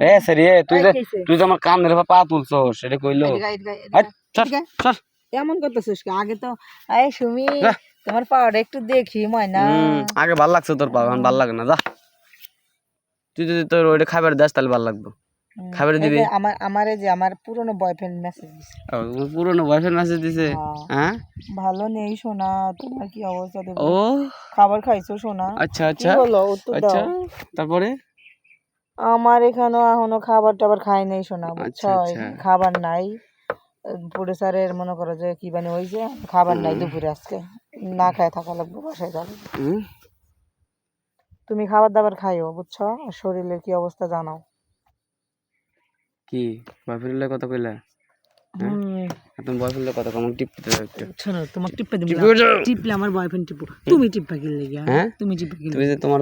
এ sorry তুই যে আমার কানের পা তুলছস সেটা কইলো এমন করতেছিস আগে তো এই সুমি তোমার পাওয়াটা একটু দেখি ময়না আগে ভাল লাগছে তোর পা এখন ভাল লাগে না যা তুই যদি তোর ওইটা খাবার দাস তাহলে ভাল লাগবে খাবার দিবি আমারে যে আমার পুরনো বয়ফ্রেন্ড মেসেজ দিছে পুরনো বয়ফ্রেন্ড মেসেজ দিছে হ্যাঁ ভালো নেই সোনা তোমার কি অবস্থা দেখো ও খাবার খাইছো সোনা আচ্ছা আচ্ছা বলো উত্তর দাও তারপরে আমার এখনো খাবার টাবার খাই নাই সোনা বুঝছো খাবার নাই প্রডিউসারের মনে করো যে কি বানি হইছে খাবার নাই দুপুরে আজকে না খায় থাকা লাগবে বাসায় যাবে তুমি খাবার দাবার খাইও বুঝছো শরীরের কি অবস্থা জানাও কি বয়ফ্রেন্ডের কথা কইলা তুমি বয়ফ্রেন্ডের কথা কম টিপতে একটু শোনো তোমাকে টিপে দিবি টিপলে আমার বয়ফ্রেন্ড টিপো তুমি টিপা কি লাগা তুমি টিপা কি তুমি যে তোমার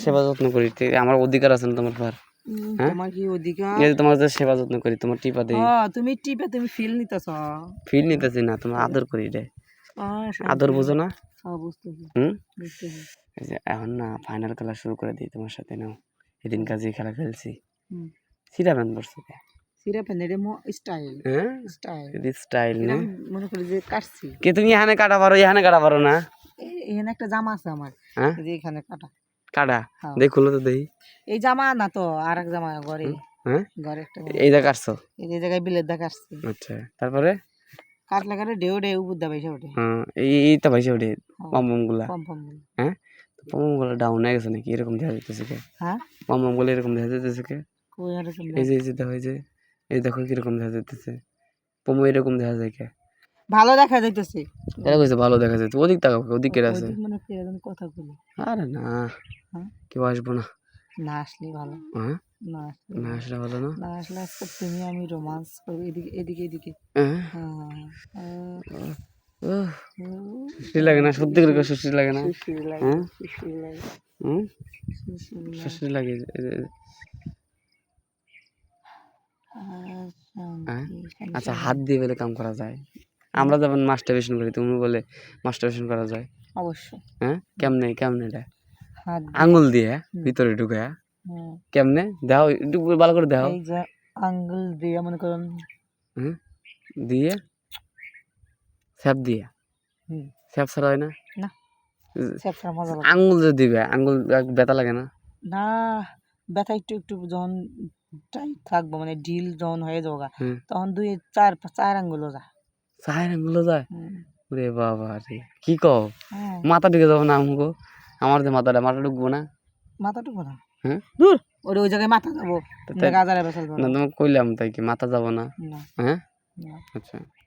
সেবা যত্ন করি আমার অধিকার আছে না তোমার পর তোমার কি অধিকার এই যে তোমার যে সেবা যত্ন করি তোমার টিপা দেই তুমি টিপে তুমি ফিল নিতেছো ফিল নিতেছি না তোমার আদর করি রে আদর বুঝো না বুঝতেছি এই যে এখন না ফাইনাল খেলা শুরু করে দিই তোমার সাথে নাও এদিন কাজে খেলা খেলছি সিরা ব্যান করছে সিরা ব্যান এর স্টাইল স্টাইল না মনে করি যে কাটছি কে তুমি এখানে কাটা পারো না এখানে একটা জামা আছে আমার এই যে এখানে কাটা দেখুলো তো দেই এই জামা না তো আরেক জামা ঘরে ঘরে একটা এই জায়গা কাটছো এই জায়গায় বিলের দা কাটছি আচ্ছা তারপরে কাটলা কাটে ঢেউ বুদ্ধা পয়সা ওঠে এই তো পয়সা ওঠে পম গুলা হ্যাঁ পম গুলা ডাউন হয়ে গেছে নাকি এরকম দেখা যাইতেছে কে পম গুলা এরকম দেখা যাইতেছে কে এই যে দেখো এই দেখো কিরকম দেখা যাইতেছে পম এরকম দেখা যায় কে ভালো দেখা যাইতেছে এরা কইছে ভালো দেখা যাইতেছে ওদিক তাকাও ওদিক কে আছে মানে এরকম কথা বলি আরে না কেউ আসবো না না আসলে ভালো না আসলে ভালো না না আসলে আজকে তুমি আমি রোমান্স করবো এদিকে সুশ্রী লাগে না সত্যি করে সুশ্রী লাগে না সুশ্রী লাগে আচ্ছা হাত দিয়ে বলে কাম করা যায় আমরা যেমন মাস্টারবেশন করি তুমি বলে মাস্টারবেশন করা যায় অবশ্যই কেমনে এটা আঙ্গুল দিয়ে ভিতরে ঢুকে কেমনে দাও একটু ভালো করে দাও এই যে আঙ্গুল দিয়ে মনে করুন দিয়ে স্যাপ দিয়ে স্যাপ ছাড়া হয় না স্যাপ ছাড়া মজা লাগে আঙ্গুল যে দিবে আঙ্গুল ব্যথা লাগে না না ব্যথা একটু যখন টাইট থাকবো মানে ঢিল যখন হয়ে যাবো তখন চার আঙ্গুলও যায় ওরে বাবা রে কি কও মাথা ঢুকে যাবো না আমগো আমার যে মাথা ঢুকবো না দূর ওই জায়গায় মাথা যাবো না তোমাকে কইলাম তাই কি মাথা যাবো না আচ্ছা